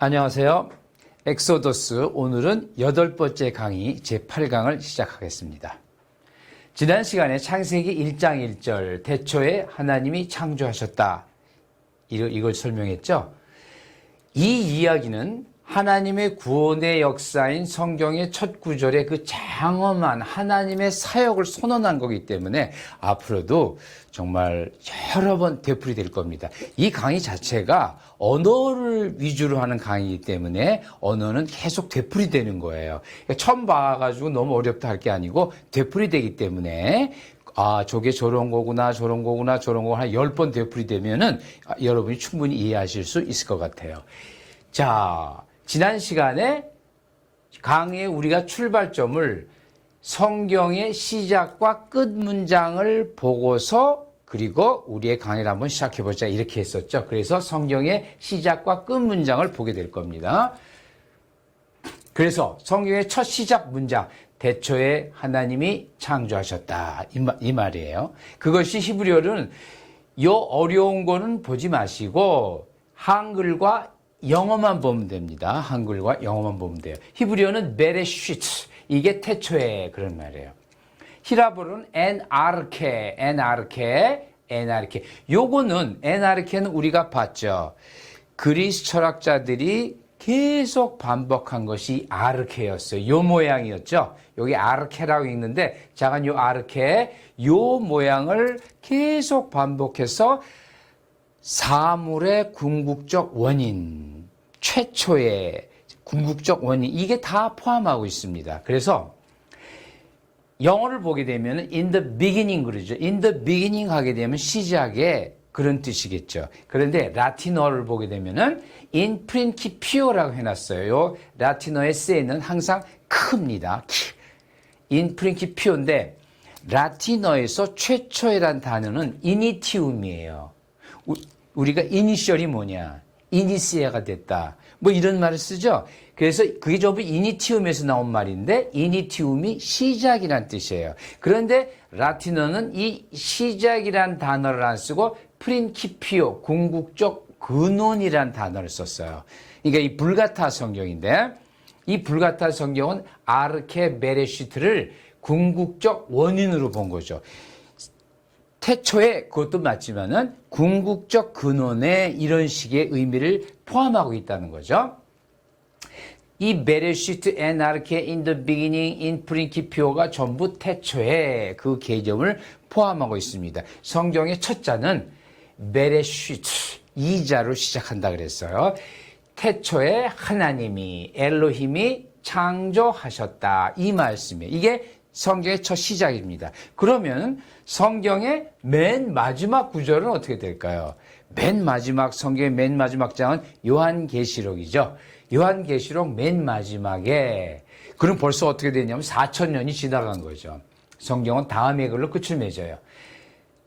안녕하세요. 엑소더스 오늘은 8번째 강의 제8강을 시작하겠습니다. 지난 시간에 창세기 1장 1절 태초에 하나님이 창조하셨다. 이걸 설명했죠. 이 이야기는 하나님의 구원의 역사인 성경의 첫 구절에 그 장엄한 하나님의 사역을 선언한 거기 때문에 앞으로도 정말 여러 번 되풀이될 겁니다. 이 강의 자체가 언어를 위주로 하는 강의이기 때문에 언어는 계속 되풀이되는 거예요. 그러니까 처음 봐가지고 너무 어렵다 할 게 아니고 되풀이되기 때문에 저게 저런 거구나, 저런 거구나, 저런 거구나 10번 되풀이되면은 여러분이 충분히 이해하실 수 있을 것 같아요. 자, 지난 시간에 강의에 우리가 출발점을 성경의 시작과 끝 문장을 보고서 그리고 우리의 강의를 한번 시작해보자 이렇게 했었죠. 그래서 성경의 시작과 끝 문장을 보게 될 겁니다. 그래서 성경의 첫 시작 문장 태초에 하나님이 창조하셨다 이 말이에요. 그것이 히브리어는 요 어려운 거는 보지 마시고 한글과 영어만 보면 됩니다. 한글과 영어만 보면 돼요. 히브리어는 베레시트, 이게 태초에 그런 말이에요. 히라보로는 엔아르케. 요거는 엔아르케는 우리가 봤죠. 그리스 철학자들이 계속 반복한 것이 아르케였어요. 요 모양이었죠. 여기 아르케라고 읽는데 작은 요 아르케, 요 모양을 계속 반복해서 사물의 궁극적 원인, 최초의 궁극적 원인, 이게 다 포함하고 있습니다. 그래서 영어를 보게 되면 in the beginning 그러죠. in the beginning 하게 되면 시작에 그런 뜻이겠죠. 그런데 라틴어를 보게 되면은 in principio라고 해놨어요. 요 라틴어의 세는 항상 큽니다. in principio인데 라틴어에서 최초에란 단어는 initium이에요. 우리가 이니셜이 뭐냐? 이니시아가 됐다. 뭐 이런 말을 쓰죠. 그래서 그게 전부 이니티움에서 나온 말인데 이니티움이 시작이란 뜻이에요. 그런데 라틴어는 이 시작이란 단어를 안 쓰고 프린키피오, 궁극적 근원이란 단어를 썼어요. 그러니까 이 불가타 성경인데 이 불가타 성경은 아르케 베레시트를 궁극적 원인으로 본 거죠. 태초에 그것도 맞지만은 궁극적 근원에 이런 식의 의미를 포함하고 있다는 거죠. 이 베레시트 엔아르케 in the beginning in principio가 전부 태초에 그 개념을 포함하고 있습니다. 성경의 첫 자는 베레시트 2자로 시작한다 그랬어요. 태초에 하나님이 엘로힘이 창조하셨다 이 말씀이에요. 이게 성경의 첫 시작입니다. 그러면 성경의 맨 마지막 구절은 어떻게 될까요? 성경의 맨 마지막 장은 요한계시록이죠. 요한계시록 맨 마지막에 그럼 벌써 어떻게 되냐면 4,000년이 지나간 거죠. 성경은 다음의 글로 끝을 맺어요.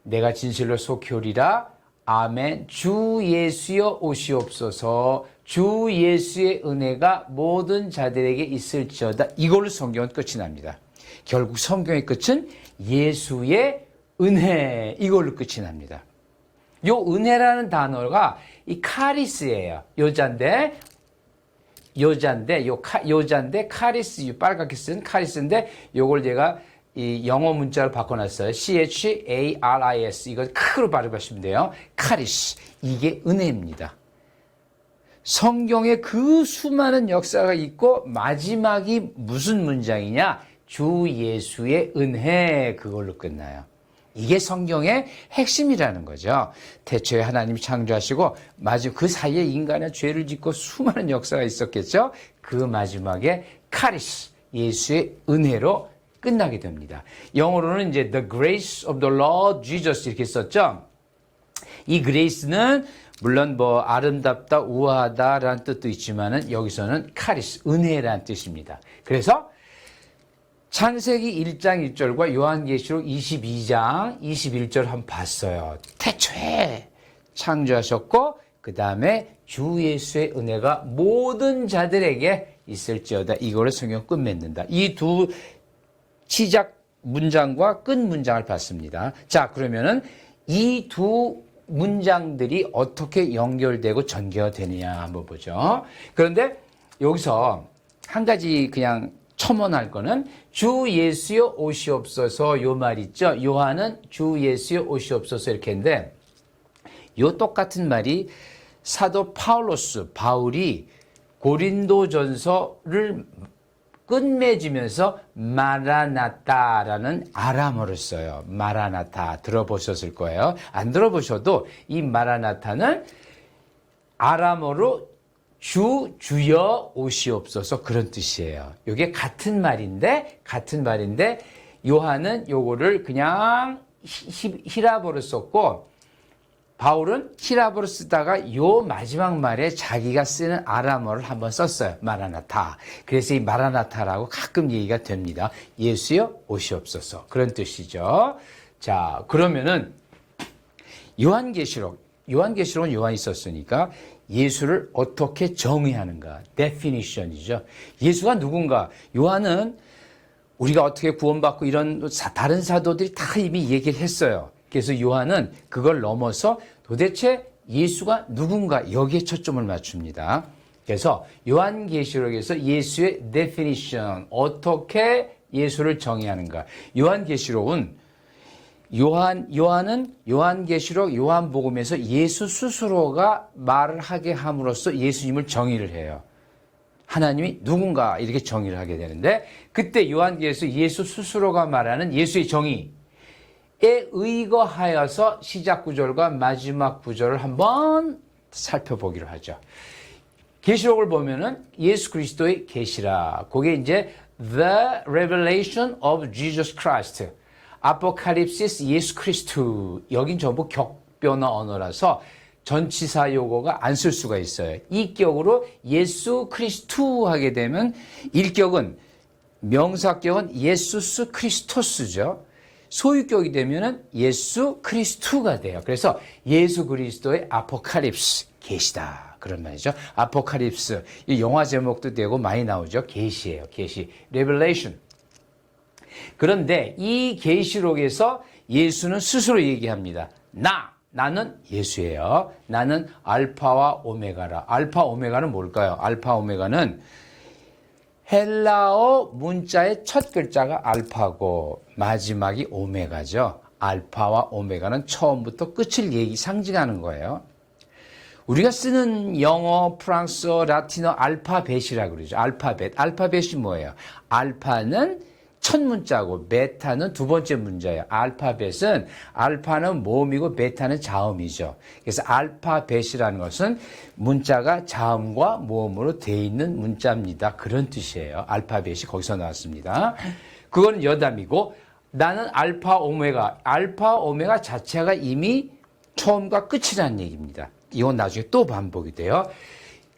내가 진실로 속히 오리라. 아멘. 주 예수여 오시옵소서. 주 예수의 은혜가 모든 자들에게 있을지어다. 이걸로 성경은 끝이 납니다. 결국 성경의 끝은 예수의 은혜, 이걸로 끝이 납니다. 요 은혜라는 단어가 이 카리스예요. 여잔데 카리스, 빨갛게 쓴 카리스인데 요걸 제가 이 영어 문자로 바꿔놨어요. CHARIS. 이거 크로 발음하시면 돼요. 카리스. 이게 은혜입니다. 성경에 그 수많은 역사가 있고 마지막이 무슨 문장이냐? 주 예수의 은혜, 그걸로 끝나요. 이게 성경의 핵심이라는 거죠. 태초에 하나님이 창조하시고 그 사이에 인간의 죄를 짓고 수많은 역사가 있었겠죠. 그 마지막에 카리스, 예수의 은혜로 끝나게 됩니다. 영어로는 이제 The grace of the Lord Jesus 이렇게 썼죠. 이 grace는 물론 아름답다, 우아하다라는 뜻도 있지만은 여기서는 카리스, 은혜라는 뜻입니다. 그래서 창세기 1장 1절과 요한계시록 22장 21절 한번 봤어요. 태초에 창조하셨고 그 다음에 주 예수의 은혜가 모든 자들에게 있을지어다. 이거를 성경 끝맺는다. 이 두 시작 문장과 끝 문장을 봤습니다. 자, 그러면은 이 두 문장들이 어떻게 연결되고 전개가 되느냐 한번 보죠. 그런데 여기서 한 가지 그냥 첨언할 거는 주 예수여 오시옵소서 요 말 있죠. 요한은 주 예수여 오시옵소서 이렇게 했는데 요 똑같은 말이 사도 바울이 고린도전서를 끝맺으면서 마라나타라는 아람어를 써요. 마라나타 들어보셨을 거예요. 안 들어보셔도 이 마라나타는 아람어로 주여 오시옵소서 그런 뜻이에요. 이게 같은 말인데 요한은 요거를 그냥 히라보로 썼고 바울은 히라보로 쓰다가 요 마지막 말에 자기가 쓰는 아람어를 한번 썼어요. 마라나타. 그래서 이 마라나타라고 가끔 얘기가 됩니다. 예수여 오시옵소서. 그런 뜻이죠. 자, 그러면은 요한계시록은 요한이 썼으니까 예수를 어떻게 정의하는가? definition이죠. 예수가 누군가? 요한은 우리가 어떻게 구원받고 이런 다른 사도들이 다 이미 얘기를 했어요. 그래서 요한은 그걸 넘어서 도대체 예수가 누군가 여기에 초점을 맞춥니다. 그래서 요한계시록에서 예수의 definition, 어떻게 예수를 정의하는가. 요한계시록, 요한복음에서 예수 스스로가 말을 하게 함으로써 예수님을 정의를 해요. 하나님이 누군가 이렇게 정의를 하게 되는데 그때 요한계시록에서 예수 스스로가 말하는 예수의 정의 에 의거하여서 시작 구절과 마지막 구절을 한번 살펴보기로 하죠. 계시록을 보면은 예수 그리스도의 계시라. 그게 이제 The Revelation of Jesus Christ. 아포칼립시스 예수 그리스도. 여긴 전부 격변어 언어라서 전치사 요거가 안 쓸 수가 있어요. 이격으로 예수 그리스도 하게 되면 일격은 명사격은 예수스 크리스토스죠. 소유격이 되면은 예수 그리스도가 돼요. 그래서 예수 그리스도의 아포칼립스, 계시다. 그런 말이죠. 아포칼립스. 이 영화 제목도 되고 많이 나오죠. 계시예요. 계시. 레벨레이션. 그런데 이 계시록에서 예수는 스스로 얘기합니다. 나는 예수예요. 나는 알파와 오메가라. 알파 오메가는 뭘까요? 알파 오메가는 헬라어 문자의 첫 글자가 알파고 마지막이 오메가죠. 알파와 오메가는 처음부터 끝을 상징하는 거예요. 우리가 쓰는 영어, 프랑스어, 라틴어 알파벳이라고 그러죠. 알파벳이 뭐예요? 알파는 첫 문자고 베타는 두 번째 문자예요. 알파는 모음이고 베타는 자음이죠. 그래서 알파벳이라는 것은 문자가 자음과 모음으로 돼 있는 문자입니다. 그런 뜻이에요. 알파벳이 거기서 나왔습니다. 그건 여담이고 나는 알파 오메가 자체가 이미 처음과 끝이라는 얘기입니다. 이건 나중에 또 반복이 돼요.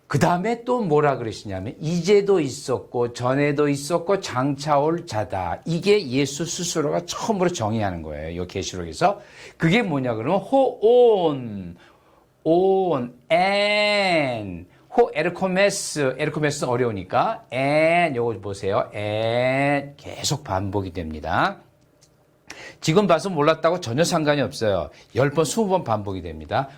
그 다음에 또 뭐라 그러시냐면 이제도 있었고 전에도 있었고 장차 올 자다. 이게 예수 스스로가 처음으로 정의하는 거예요. 이 계시록에서. 그게 뭐냐 그러면 에르코메스는 어려우니까 요거 보세요. 계속 반복이 됩니다. 지금 봐서 몰랐다고 전혀 상관이 없어요. 10번, 20번 반복이 됩니다.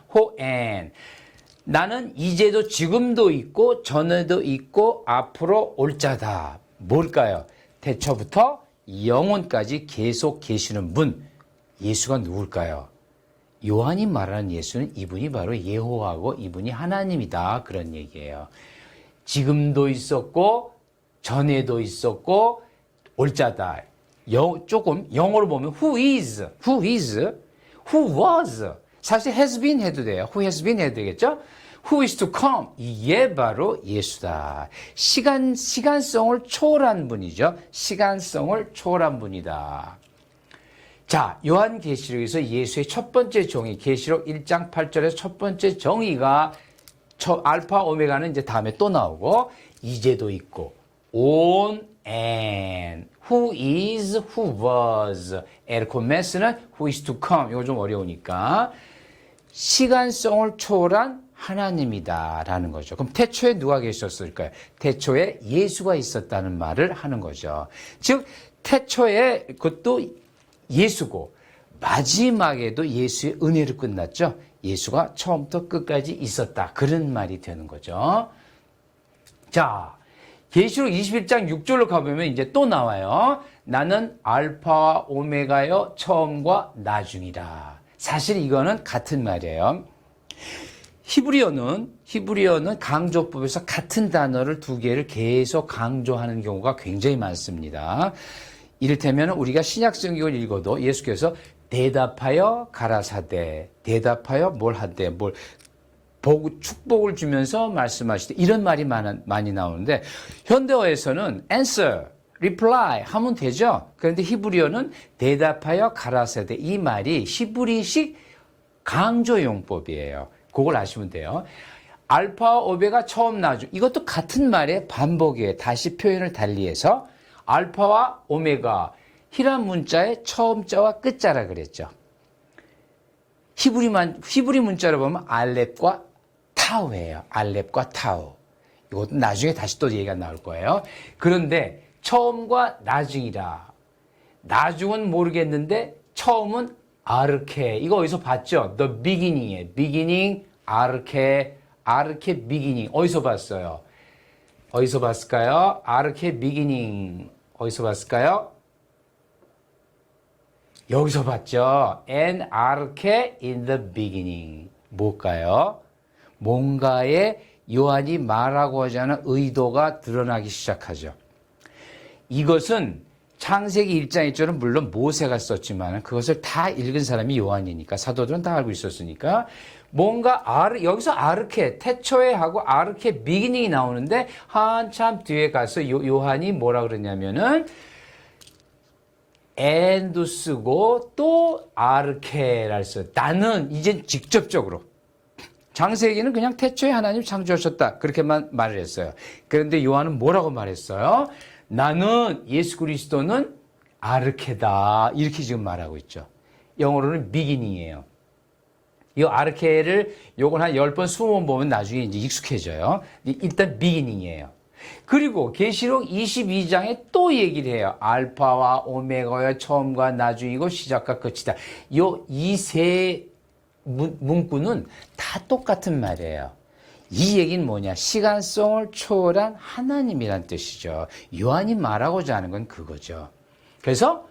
나는 이제도 지금도 있고 전에도 있고 앞으로 올 자다. 뭘까요? 태초부터 영원까지 계속 계시는 분. 예수가 누굴까요? 요한이 말하는 예수는 이분이 바로 여호와고 이분이 하나님이다. 그런 얘기예요. 지금도 있었고 전에도 있었고 올 자다. 조금 영어로 보면 who is, who was. 사실 has been 해도 돼요. who has been 해도 되겠죠? who is to come. 이게 바로 예수다. 시간성을 초월한 분이죠. 시간성을 초월한 분이다. 자, 요한계시록에서 예수의 첫 번째 정의, 계시록 1장 8절에서 첫 번째 정의가 알파 오메가는 이제 다음에 또 나오고 이제도 있고 on and who is, who was. 에르코메스는 who is to come. 이거 좀 어려우니까 시간성을 초월한 하나님이다라는 거죠. 그럼 태초에 누가 계셨을까요? 태초에 예수가 있었다는 말을 하는 거죠. 즉 태초에 그것도 예수고 마지막에도 예수의 은혜로 끝났죠. 예수가 처음부터 끝까지 있었다. 그런 말이 되는 거죠. 자, 계시록 21장 6절로 가보면 이제 또 나와요. 나는 알파와 오메가여 처음과 나중이라. 사실 이거는 같은 말이에요. 히브리어는 강조법에서 같은 단어를 두 개를 계속 강조하는 경우가 굉장히 많습니다. 이를테면 우리가 신약성경을 읽어도 예수께서 대답하여 가라사대, 대답하여 뭘 하되, 축복을 주면서 말씀하시되, 이런 말이 많이 나오는데, 현대어에서는 answer, reply 하면 되죠. 그런데 히브리어는 대답하여 가라사대, 이 말이 히브리식 강조용법이에요. 그걸 아시면 돼요. 알파와 오메가 처음 나중, 이것도 같은 말의 반복이에요. 다시 표현을 달리해서 알파와 오메가, 히람 문자의 처음자와 끝자라 그랬죠. 히브리 문자로 보면 알렙과 타우예요. 알렙과 타우. 이것도 나중에 다시 또 얘기가 나올 거예요. 그런데 처음과 나중이라. 나중은 모르겠는데 처음은 아르케. 이거 어디서 봤죠? The beginning이에요. beginning, 아르케 beginning. 어디서 봤어요? 어디서 봤을까요? 아르케 beginning. 어디서 봤을까요? 여기서 봤죠. And arche in the beginning. 뭘까요? 뭔가에 요한이 말하고자 하는 의도가 드러나기 시작하죠. 이것은 창세기 1장 1절은 물론 모세가 썼지만 그것을 다 읽은 사람이 요한이니까 사도들은 다 알고 있었으니까 뭔가 여기서 아르케, 태초에 하고 아르케 비기닝이 나오는데 한참 뒤에 가서 요한이 뭐라 그러냐면은 and도 쓰고 또 아르케를 써. 나는 이제 직접적으로 창세기는 그냥 태초에 하나님 창조하셨다 그렇게만 말을 했어요. 그런데 요한은 뭐라고 말했어요? 나는 예수 그리스도는 아르케다 이렇게 지금 말하고 있죠. 영어로는 beginning이에요. 이 아르케를 요건 한 10번 20번 보면 나중에 이제 익숙해져요. 일단 beginning이에요. 그리고 계시록 22장에 또 얘기를 해요. 알파와 오메가의 처음과 나중이고 시작과 끝이다. 이 세 문구는 다 똑같은 말이에요. 이 얘기는 뭐냐? 시간성을 초월한 하나님이란 뜻이죠. 요한이 말하고자 하는 건 그거죠. 그래서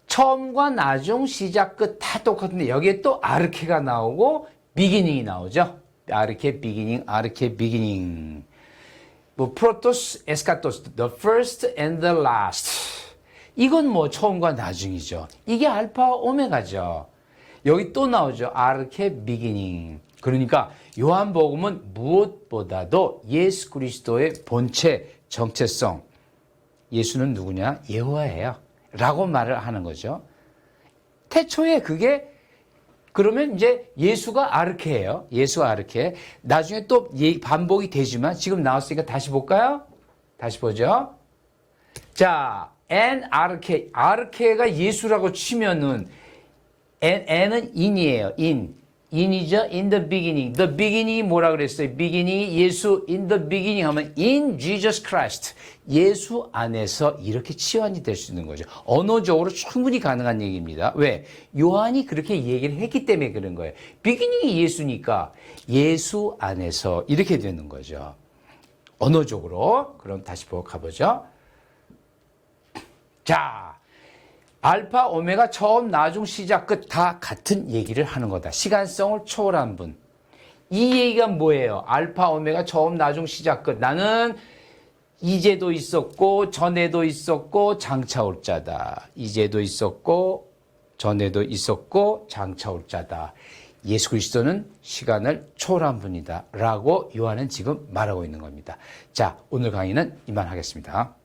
처음과 나중, 시작, 끝 다 똑같은데 여기에 또 아르케가 나오고 비기닝이 나오죠. 아르케 비기닝, 아르케 비기닝. 프로토스, 에스카토스, the first and the last. 이건 뭐 처음과 나중이죠. 이게 알파 오메가죠. 여기 또 나오죠. 아르케 비기닝. 그러니까 요한복음은 무엇보다도 예수 그리스도의 본체, 정체성. 예수는 누구냐? 여호와예요. 라고 말을 하는 거죠. 태초에 그게 그러면 이제 예수가 아르케예요. 예수가 아르케. 나중에 또 반복이 되지만 지금 나왔으니까 다시 볼까요? 다시 보죠. 자, and 아르케. 아르케가 예수라고 치면은 n은 in이에요. in이죠. in the beginning. the beginning이 뭐라 그랬어요? beginning이 예수 in the beginning 하면 in Jesus Christ. 예수 안에서 이렇게 치환이 될 수 있는 거죠. 언어적으로 충분히 가능한 얘기입니다. 왜? 요한이 그렇게 얘기를 했기 때문에 그런 거예요. beginning이 예수니까 예수 안에서 이렇게 되는 거죠. 언어적으로. 그럼 다시 보고 가보죠. 자, 알파, 오메가, 처음, 나중, 시작, 끝 다 같은 얘기를 하는 거다. 시간성을 초월한 분. 이 얘기가 뭐예요? 알파, 오메가, 처음, 나중, 시작, 끝. 나는 이제도 있었고 전에도 있었고 장차 올 자다. 이제도 있었고 전에도 있었고 장차 올 자다. 예수 그리스도는 시간을 초월한 분이다. 라고 요한은 지금 말하고 있는 겁니다. 자, 오늘 강의는 이만하겠습니다.